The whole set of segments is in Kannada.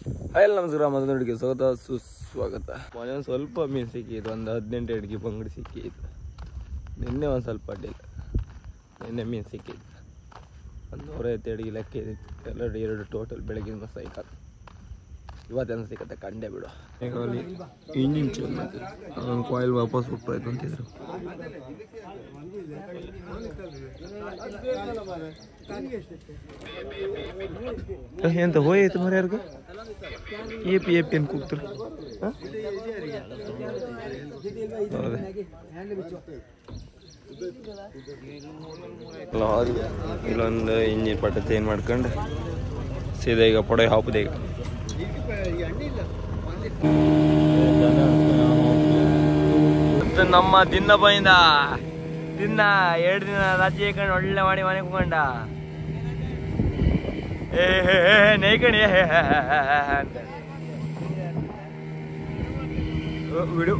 ಹಾಯ್ ನಮಸ್ಕಾರ, ಮದುವೆಗೆ ಸ್ವಾಗತ ಸುಸ್ವಾಗತ. ಮೊನ್ನೆ ಒಂದು ಸ್ವಲ್ಪ ಮೀನು ಸಿಕ್ಕಿತ್ತು, ಒಂದು 18 ಅಡಿಗೆ ಬಂಗಡಿ ಸಿಕ್ಕಿತ್ತು. ನಿನ್ನೆ ಒಂದು ಸ್ವಲ್ಪ ಅಡ್ಡಿಲ್ಲ, ನಿನ್ನೆ ಮೀನು ಸಿಕ್ಕಿತ್ತು. ಒಂದು 150 ಅಡಿಗೆ ಲೆಕ್ಕ ಇದ್ದಿತ್ತು. ಎರಡು ಟೋಟಲ್ ಬೆಳಗಿನ ಸೈಕಲ್. ಇವತ್ತೇನು ಸಿಕ್ಕತ್ತೆ ಕಂಡೆ ಬಿಡು. ಈಗ ಅಲ್ಲಿ ಇಂಜಿನ್ ಚೇಂಜ್ ಮಾಡ್ತೀವಿ, ಅದೊಂದು ಕಾಯಿಲ್ ವಾಪಸ್ ಬಿಟ್ಟಾಯ್ತು ಅಂತಿದ್ರು. ಎಂತ ಹೋಯ್ತು ಮರ ಯಾರಿಗ ಎಪಿ ಅಂತ ಕೂಗ್ತಾರೆ. ಇಲ್ಲೊಂದು ಇಂಜಿನ್ ಪಟ್ಟ ಚೇಂಜ್ ಮಾಡ್ಕೊಂಡು ಸೀದಾ ಈಗ ಪೊಡೆ ಹಾಪುದೆ. ಈಗ ನಮ್ಮ ದಿನ ಬೈಂದ ದಿನ 2 ದಿನ ರಜೆ ಹಾಕೊಂಡು ಒಳ್ಳೆ ಮಾಡಿ ಮನೆ ಕುಂಡ ನೇಕಣಿ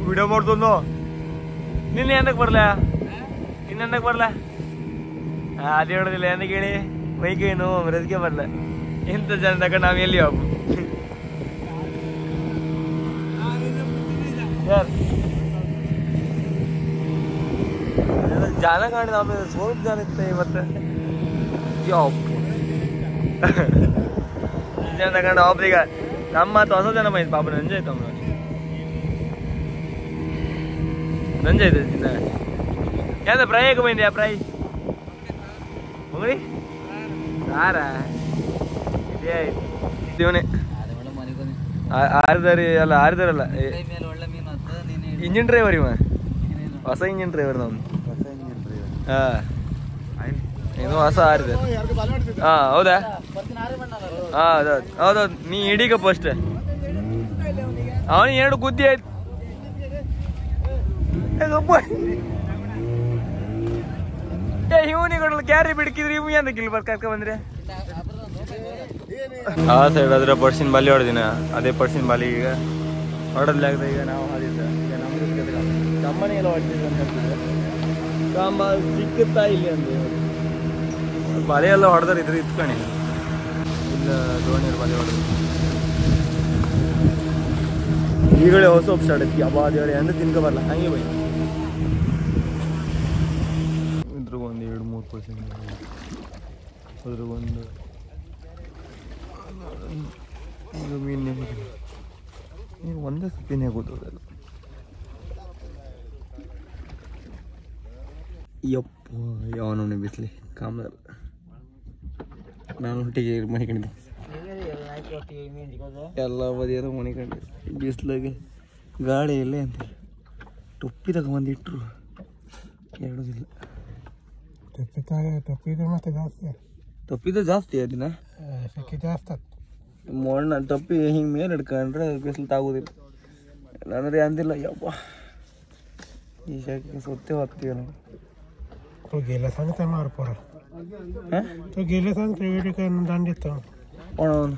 ವಿಡಿಯೋ ಮಾಡ್ತಂದು. ನಿನ್ನೆ ಎಂದಕ್ಕೆ ಬರ್ಲ, ಇನ್ನೆಂದಕ್ಕೆ ಬರ್ಲ ಅದು ಹೇಳೋದಿಲ್ಲ. ಎಂದಕ್ಕೆ ಹೇಳಿ ಮೈಕೈ ನೋವು ಅದಕ್ಕೆ ಬರ್ಲ. ಇಂಥ ಜನ ತಗೊಂಡು ನಾವು ಎಲ್ಲಿ ಹೋಗು ಜನ ಕಾಣಿದ. ಆಮೇಲೆ ಸ್ವಲ್ಪ ಜನ ಇತ್ತ ಇವತ್ತು ಜನ ತಗೊಂಡು ಒಬ್ರೀಗ ನಮ್ಮ ಹೊಸ ಜನ ಬೈತು. ಪಾಪ ನಂಜಾಯ್ತು ಅಮ್ಮ, ನಂಜಾಯ್ತು ಚಿನ್ನ. ಎಂತ ಪ್ರಯಾಗ ಬೈಂದ್ಯಾ? ಪ್ರೈ ಹೋಗ್ರಿ ಸಾರ ಇದೇ ಆಯ್ತು. ಇವನೇ ಆರಿದಾರಿ ಅಲ್ಲ, ಆರಿದಾರಲ್ಲ ಇಂಜಿನ್ ಡ್ರೈವರ್. ಇವ ಹೊಸ ಇಂಜಿನ್ ಡ್ರೈವರ್ ನಮ್ದು. ಏನು ಹೊಸ ಆರಿದೆ. ಹೌದಾ? ಹೌದೌದು. ನೀ ಹಿಡೀಗ ಫಸ್ಟ್ ಅವನಿಗೆ 2 ಗುದ್ದಿ ಆಯ್ತು. ಇವನಿಗೆ ಕ್ಯಾರಿ ಬಿಡ್ಕಿದ್ರಿ ಇವ್ ಎಂದಕ್ಕೆ ಇಲ್ಲಿ ಕರ್ಕ ಬಂದ್ರೆ. ಆ ಸೈಡ್ ಆದ್ರೆ ಪರ್ಸಿನ ಬಾಲಿ ಹೊಡೆದಿನ, ಅದೇ ಪರ್ಸಿನ ಬಾಲಿ ಈಗ ಹೊಡೆದ್ಲಾಗ್ದ. ಈಗ ನಾವು ಹಾದಿದ್ದ ಈಗ ನಮ್ಗೆ ಕಮ್ಮನೆ ಎಲ್ಲ ಹೊಡ್ತಿದ್ವಿ ಅಂತ ಹೇಳ್ತಿದ್ದೆ. ಕಾಂಬ ಸಿಕ್ಕುತ್ತಾ ಇಲ್ಲಿ ಅಂದ್ರೆ ಬಾಲಿ ಎಲ್ಲ ಹೊಡೆದ್ರೆ ಇದ್ರೆ ಇತ್ಕಣಿ ಇಲ್ಲ. ದೋಣಿಯರು ಬಾಲಿ ಹೊಡೆದ್ರು ಈಗಲೇ ಹೊಸ ಸ್ಟಾರ್ಟ್ ಐತಿ. ಅಬ್ಬಾ ದೇವ್ರೆ ಅಂದ್ರೆ ತಿನ್ಕೊ ಬರಲ್ಲ ಹಂಗೆ ಬೈ. ಇದ್ರಾಗ ಒಂದು 2-3% ಅದ್ರಾಗ ಒಂದು ಮೀನು ಒಂದೇ ಸತಿನೇ ಗೊತ್ತೋದಲ್ಲ. ಯಪ್ಪ ಯಾವನವನೇ ಬಿಸ್ಲಿ ಕಾಮದಲ್ಲ. ನಾನು ಹೊಟ್ಟಿಗೆ ಮಣಿಕೊಂಡಿದ್ದೆ, ಎಲ್ಲ ಬದಿಯಾರು ಮಣಿಕೊಂಡೆ. ಬಿಸ್ಲಾಗೆ ಗಾಳಿ ಇಲ್ಲೇ ಅಂತ ಟೊಪ್ಪಿ ತಗೊಂಬಂದಿಟ್ರು ಎರಡೋದಿಲ್ಲ. ಟೊಪ್ಪಿದ ಜಾಸ್ತಿ ಅದನ್ನ ಜಾಸ್ತಿ ಮೊಣ್ಣ ಟೊಪ್ಪಿ ಹಿಂಗೆ ಮೇಲೆ ಹಿಡ್ಕೊಂಡ್ರೆ ಬಿಸಿಲು ತಾಗೋದಿಲ್ಲ. ಇಲ್ಲಾಂದ್ರೆ ಅಂದಿಲ್ಲ. ಯಪ್ಪ ಈ ಶಾಖೆ ಸೊತ್ತೆ ಹೋಗ್ತೀವಿ ನಾವು. गेला सांगता मार पडा तो गेले सांगते व्हिडिओ करून दांडितो कोण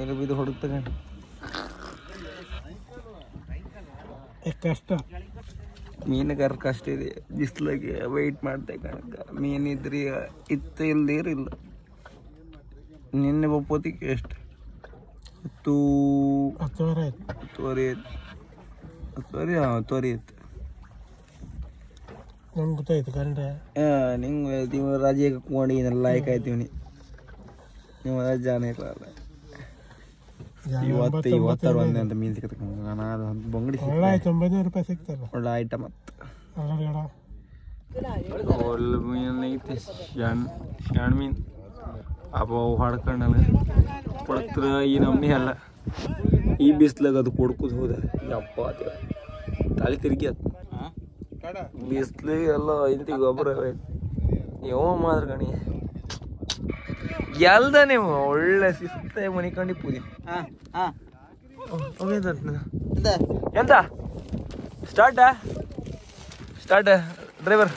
ಏನು ಬಿದ್ದು ಹೊಡುತ್ತೆ ಕಷ್ಟ. ಮೀನುಗಾರ ಕಷ್ಟ ಇದೆ ಬಿಸಿಲಿಗೆ ವೆಯ್ಟ್ ಮಾಡ್ದೆ ಕಣಕ. ಮೀನಿದ್ರಿ ಇತ್ತು ಇಲ್ದಿರಿಲ್ಲ. ನಿನ್ನೆ ಬಪ್ಪೋತಿಗೆ ಎಷ್ಟು 10 ಇತ್ತು. ನಂಗೆ ಗೊತ್ತಾಯ್ತು ಕಂಡೆ. ನಿಂಗೆ ನೀವು ರಜೆ ಹಾಕೊಂಡು ಏನೆಲ್ಲ ಲಾಯ್ಕ್ ಆಯ್ತೀವಿ. ನೀವು ರಜಾನೇ ಇರಲ್ಲ. 50 ಅಂತ ಮೀನು ಸಿಕ್ಕತ್ತೆ. ನಾನು ಬಂಗಡಿ 900 ರೂಪಾಯಿ ಸಿಗ್ತಲ್ಲ, ಒಳ್ಳೆ ಐಟಮ್. ಒಳ್ಳೆ ಮೀನು ಐತೆ, ಶಾಣ ಮೀನು. ಅಪ್ಪ ಹೊಡ್ಕೊಂಡಲ್ಲ ಪಡತ್ರ ಈ ನಮ್ಮನೆ ಅಲ್ಲ. ಈ ಬಿಸ್ಲಾಗ ಅದು ಕೊಡ್ಕೋದು ಹೋದ. ಯಪ್ಪ ತಾಳಿ ತಿರುಗಿ ಅದು ಬಿಸ್ಲಿಗೆ ಎಲ್ಲ ಇಂತಿ ಗೊಬ್ಬರ ಯಾವ ಮಾದ್ರ ಕಣಿ ಎಲ್ದ. ನೀವು ಒಳ್ಳೆ ಶಿಸ್ತ ಮನಿಕೊಂಡು ಪೂಜೆ ಎಂತ ಸ್ಟಾರ್ಟ್ ಡ್ರೈವರ್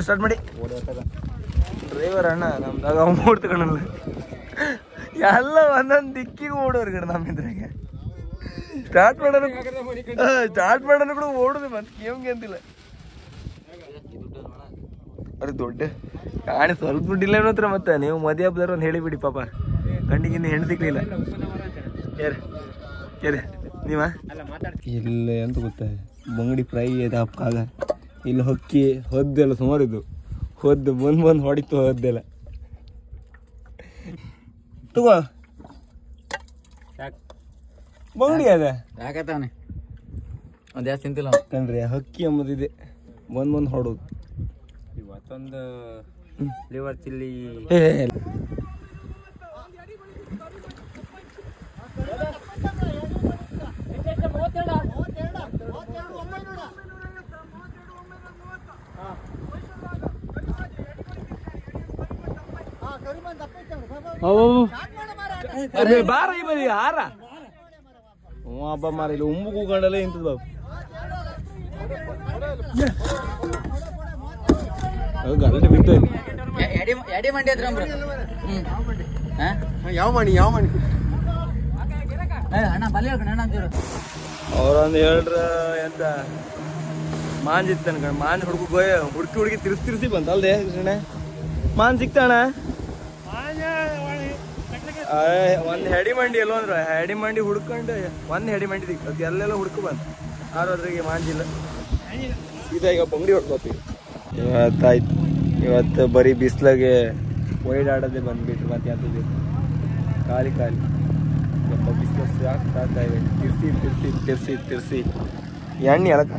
ಸ್ಟಾರ್ಟ್ ಮಾಡಿ. ಡ್ರೈವರ್ ಅಣ್ಣ ನಮ್ದಾಗ ಓಡ್ತು ಕಣಲ್ಲ. ಎಲ್ಲ ಒಂದೊಂದು ದಿಕ್ಕಿಗೆ ಓಡೋರು ಕಣ ನಮ್ಮಿದ್ರಾಗೆ. ಸ್ಟಾರ್ಟ್ ಮಾಡೋಣ ಕೂಡ ಓಡುದು ಮತ್ತೆ ಕೇಮ್ಗೆ ಅಂತಿಲ್ಲ. ಅರೆ ದೊಡ್ಡ ಕಾಣಿ ಸ್ವಲ್ಪ ದುಡ್ಡಿಲ್ಲ ಹತ್ರ ಮತ್ತೆ ನೀವು ಮದುವೆ ಹಬ್ಬದಾರ ಒಂದು ಹೇಳಿಬಿಡಿ ಪಾಪ. ಕಣ್ಣಿಗಿನ್ನ ಹೆಣ್ಣು ಸಿಗ್ಲಿಲ್ಲ. ಯಾರು ನೀವ ಇಲ್ಲ ಅಂತ ಗೊತ್ತಾ, ಬಂಗಡಿ ಫ್ರೈ ಇದೆ ಹಪ್ಪಾಗ. ಇಲ್ಲಿ ಹೊಕ್ಕಿ ಹೊದ್ದೆಲ್ಲ ಸುಮಾರಿದ್ದು, ಹೊದ್ದು ಬಂದು ಹೊಡಿತು ಹೊದ್ದೆಲ್ಲ. ತಗೋ ಬಂಗಡಿ ಅದ ಯಾಕತ್ತಾವನೆ ಒಂದು ಜಾಸ್ತಿ ತಿಂತಿಲ್ಲ ಕಣ್ರಿ. ಹಕ್ಕಿ ಎಂಬುದಿದೆ, ಬಂದು ಹೊಡೋದು. ಇವತ್ತೊಂದು ಲಿವರ್ ಚಿಲ್ಲಿ. ಬಾರ ಈ ಬದಿ ಹಾರ ಹಬ್ಬ ಮಾರ. ಇಲ್ಲಿ ಉಂಬು ಕೂಗಂಡಲ್ಲ ಇಂಥದ್ದು ಬಾಬು. ಗಲಾಟೆ ಬಿತ್ತು. ಎಡೆ ಮಂಡಿ ಹತ್ರ ಯಾವ ಮಣಿ ಅಣ್ಣ ಬಲ್ಲಿ ಹೇಳ್ಕಣ ಅಣ್ಣ ಅಂತೀರು. ಅವ್ರೊಂದು ಹೇಳ್ರ ಎಂತ ಮಾಂಜ್ ಇತ್ತನ್ ಕಣ. ಮಾಂಜ್ ಹುಡುಕಿ ತಿರ್ಸಿ ಬಂತ ಅಲ್ದೆ ಕೃಷ್ಣ. ಮಾಂಜ್ ಸಿಕ್ತಾಣ ಒಂದು ಹೆಡಿ ಮಂಡಿ ಎಲ್ಲೋ ಅಂದ್ರೆ ಹೆಡಿ ಮಂಡಿ ಹುಡ್ಕೊಂಡು ಒಂದು ಹೆಡಿ ಮಂಡಿ ಸಿಕ್ತು. ಅದು ಎಲ್ಲೆಲ್ಲ ಹುಡ್ಕು ಬಂತು. ಆರು ಅದ್ರಿಗೆ ಮಾಂಜಿಲ್ಲ. ಈಗ ಬಂಗಡಿ ಹೊಡ್ಕೋತೀವಿ. ಇವತ್ತಾಯ್ತು. ಇವತ್ತು ಬರೀ ಬಿಸ್ಲಾಗೆ ಓಡಾಡೋದೇ ಬಂದ್ಬಿಟ್ರು. ಮತ್ತೆ ಯಾತದೆ ಖಾಲಿ ಸ್ವಲ್ಪ ಬಿಸ್ಲು ಸಾಕಾಗ್ತಾ ಇದೆ. ತಿರ್ಸಿ ಎಣ್ಣೆ ಎಳಕ